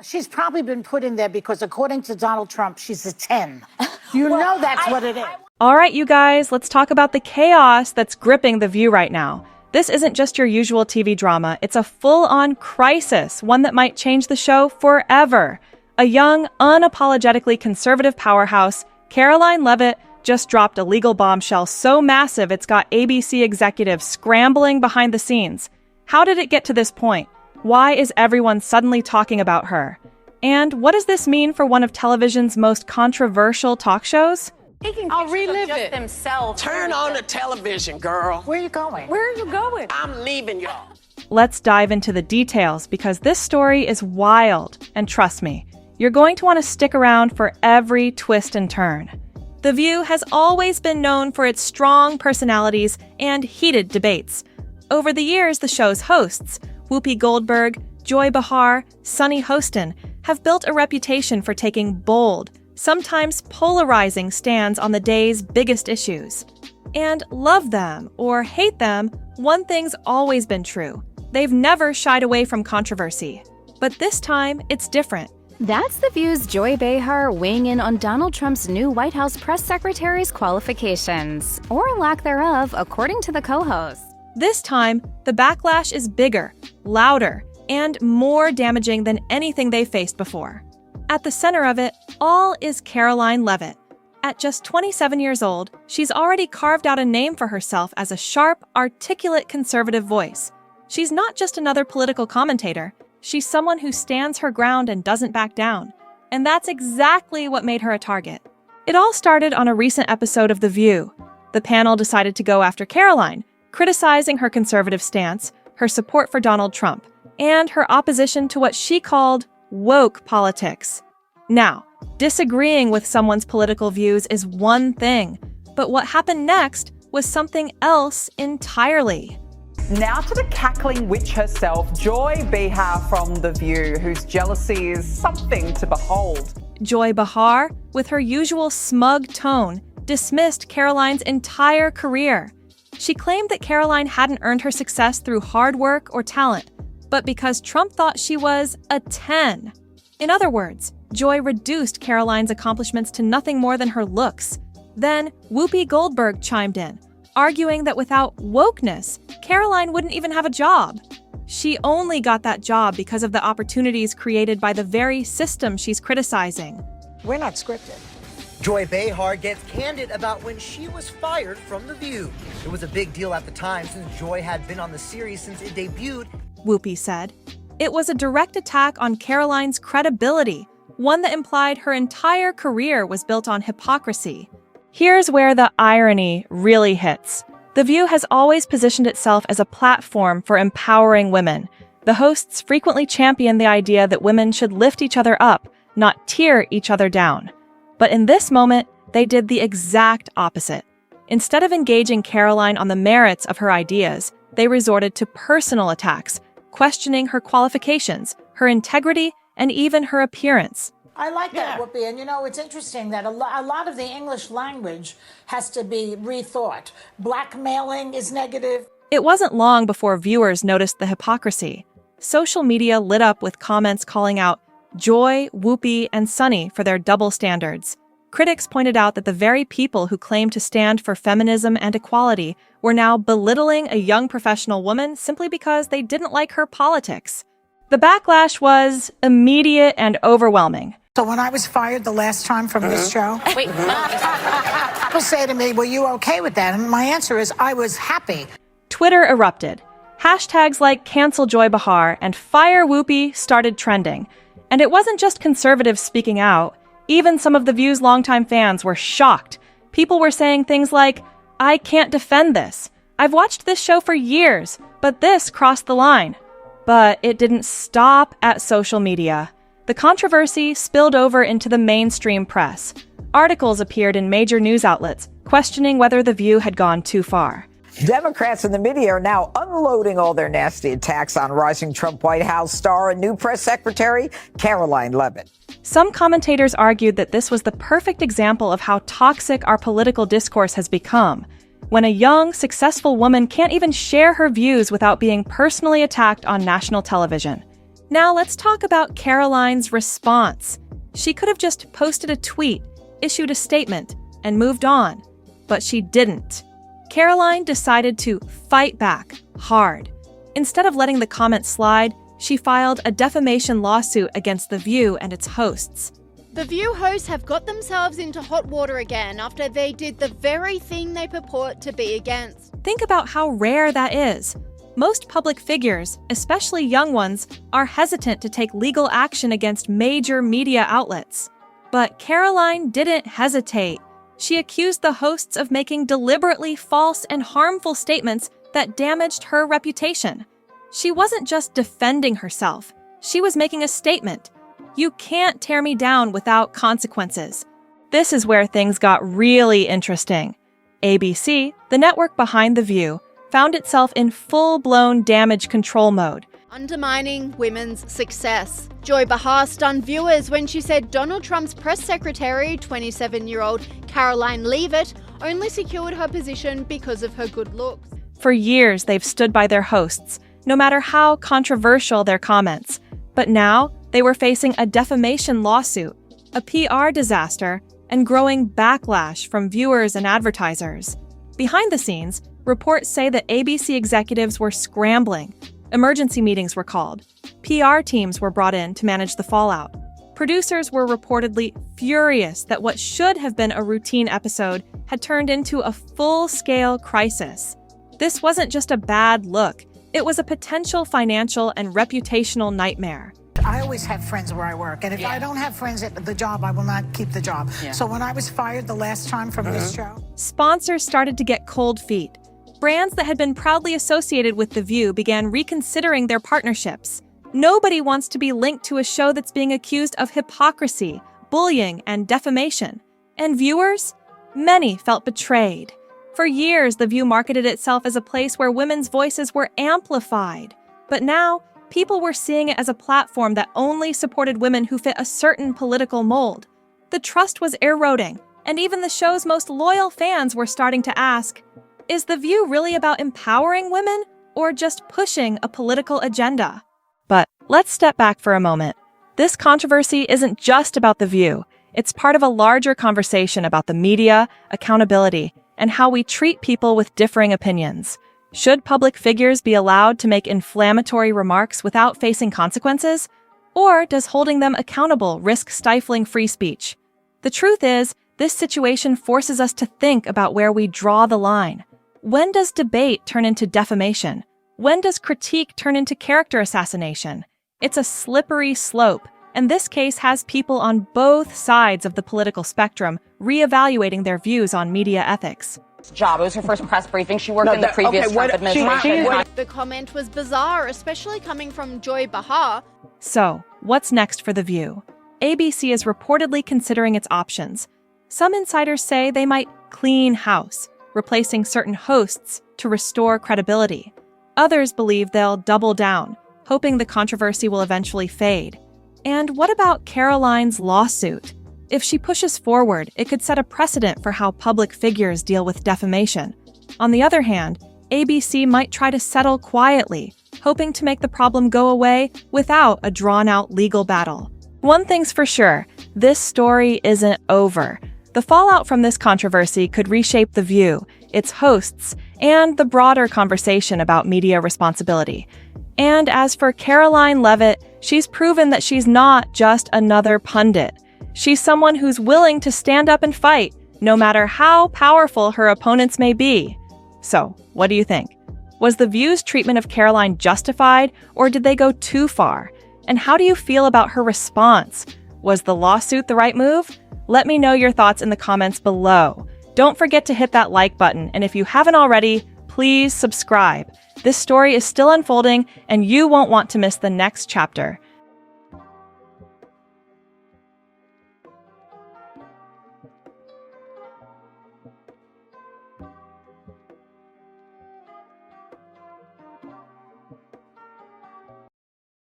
She's probably been put in there because, according to Donald Trump, she's a 10. You know that's what it is. All right, you guys, let's talk about the chaos that's gripping The View right now. This isn't just your usual TV drama. It's a full-on crisis, one that might change the show forever. A young, unapologetically conservative powerhouse, Karoline Leavitt, just dropped a legal bombshell so massive it's got ABC executives scrambling behind the scenes. How did it get to this point? Why is everyone suddenly talking about her? And what does this mean for one of television's most controversial talk shows? I'll relive it. Themselves. Turn on the television, girl. Where are you going? Where are you going? I'm leaving y'all. Let's dive into the details because this story is wild. And trust me, you're going to want to stick around for every twist and turn. The View has always been known for its strong personalities and heated debates. Over the years, the show's hosts, Whoopi Goldberg, Joy Behar, Sunny Hostin, have built a reputation for taking bold, sometimes polarizing stands on the day's biggest issues. And love them or hate them, one thing's always been true. They've never shied away from controversy. But this time, it's different. That's The View's Joy Behar weighing in on Donald Trump's new White House press secretary's qualifications, or lack thereof, according to the co-host. This time, the backlash is bigger, louder, and more damaging than anything they faced before. At the center of it all is Karoline Leavitt. At just 27 years old, she's already carved out a name for herself as a sharp, articulate conservative voice. She's not just another political commentator. She's someone who stands her ground and doesn't back down. And that's exactly what made her a target. It all started on a recent episode of The View. The panel decided to go after Karoline, criticizing her conservative stance, her support for Donald Trump, and her opposition to what she called woke politics. Now, disagreeing with someone's political views is one thing, but what happened next was something else entirely. Now to the cackling witch herself, Joy Behar from The View, whose jealousy is something to behold. Joy Behar, with her usual smug tone, dismissed Karoline's entire career. She claimed that Karoline hadn't earned her success through hard work or talent, but because Trump thought she was a 10. In other words, Joy reduced Karoline's accomplishments to nothing more than her looks. Then Whoopi Goldberg chimed in, arguing that without wokeness, Karoline wouldn't even have a job. She only got that job because of the opportunities created by the very system she's criticizing. We're not scripted. Joy Behar gets candid about when she was fired from The View. It was a big deal at the time since Joy had been on the series since it debuted. Whoopi said. It was a direct attack on Karoline's credibility, one that implied her entire career was built on hypocrisy. Here's where the irony really hits. The View has always positioned itself as a platform for empowering women. The hosts frequently champion the idea that women should lift each other up, not tear each other down. But in this moment, they did the exact opposite. Instead of engaging Karoline on the merits of her ideas, they resorted to personal attacks, questioning her qualifications, her integrity, and even her appearance. I like that, Whoopi. And you know, it's interesting that a lot of the English language has to be rethought. Blackmailing is negative. It wasn't long before viewers noticed the hypocrisy. Social media lit up with comments calling out Joy, Whoopi, and Sunny for their double standards. Critics pointed out that the very people who claimed to stand for feminism and equality were now belittling a young professional woman simply because they didn't like her politics. The backlash was immediate and overwhelming. So when I was fired the last time from this show, people say to me, were you okay with that? And my answer is, I was happy. Twitter erupted. Hashtags like Cancel Joy Behar and Fire Whoopi started trending. And it wasn't just conservatives speaking out. Even some of The View's longtime fans were shocked. People were saying things like, I can't defend this. I've watched this show for years, but this crossed the line. But it didn't stop at social media. The controversy spilled over into the mainstream press. Articles appeared in major news outlets, questioning whether The View had gone too far. Democrats in the media are now unloading all their nasty attacks on rising Trump White House star and new press secretary, Karoline Leavitt. Some commentators argued that this was the perfect example of how toxic our political discourse has become, when a young, successful woman can't even share her views without being personally attacked on national television. Now let's talk about Karoline's response. She could have just posted a tweet, issued a statement, and moved on. But she didn't. Karoline decided to fight back hard. Instead of letting the comments slide, she filed a defamation lawsuit against The View and its hosts. The View hosts have got themselves into hot water again after they did the very thing they purport to be against. Think about how rare that is. Most public figures, especially young ones, are hesitant to take legal action against major media outlets. But Karoline didn't hesitate. She accused the hosts of making deliberately false and harmful statements that damaged her reputation. She wasn't just defending herself. She was making a statement. You can't tear me down without consequences. This is where things got really interesting. ABC, the network behind The View, found itself in full-blown damage control mode. Undermining women's success. Joy Behar stunned viewers when she said Donald Trump's press secretary, 27-year-old Karoline Leavitt, only secured her position because of her good looks. For years, they've stood by their hosts, no matter how controversial their comments. But now, they were facing a defamation lawsuit, a PR disaster, and growing backlash from viewers and advertisers. Behind the scenes, reports say that ABC executives were scrambling. Emergency meetings were called. PR teams were brought in to manage the fallout. Producers were reportedly furious that what should have been a routine episode had turned into a full-scale crisis. This wasn't just a bad look. It was a potential financial and reputational nightmare. I always have friends where I work, and if I don't have friends at the job, I will not keep the job. So when I was fired the last time from this show... Sponsors started to get cold feet. Brands that had been proudly associated with The View began reconsidering their partnerships. Nobody wants to be linked to a show that's being accused of hypocrisy, bullying, and defamation. And viewers? Many felt betrayed. For years, The View marketed itself as a place where women's voices were amplified. But now, people were seeing it as a platform that only supported women who fit a certain political mold. The trust was eroding, and even the show's most loyal fans were starting to ask, is The View really about empowering women or just pushing a political agenda? But let's step back for a moment. This controversy isn't just about The View. It's part of a larger conversation about the media, accountability, and how we treat people with differing opinions. Should public figures be allowed to make inflammatory remarks without facing consequences? Or does holding them accountable risk stifling free speech? The truth is, this situation forces us to think about where we draw the line. When does debate turn into defamation? When does critique turn into character assassination? It's a slippery slope, and this case has people on both sides of the political spectrum reevaluating their views on media ethics. Job. It was her first press briefing. She worked in the previous Trump administration. The comment was bizarre, especially coming from Joy Behar. So, what's next for The View? ABC is reportedly considering its options. Some insiders say they might clean house, replacing certain hosts to restore credibility. Others believe they'll double down, hoping the controversy will eventually fade. And what about Karoline's lawsuit? If she pushes forward, it could set a precedent for how public figures deal with defamation. On the other hand, ABC might try to settle quietly, hoping to make the problem go away without a drawn-out legal battle. One thing's for sure, this story isn't over. The fallout from this controversy could reshape The View, its hosts, and the broader conversation about media responsibility. And as for Karoline Leavitt, she's proven that she's not just another pundit. She's someone who's willing to stand up and fight, no matter how powerful her opponents may be. So, what do you think? Was The View's treatment of Karoline justified, or did they go too far? And how do you feel about her response? Was the lawsuit the right move? Let me know your thoughts in the comments below. Don't forget to hit that like button, and if you haven't already, please subscribe. This story is still unfolding, and you won't want to miss the next chapter.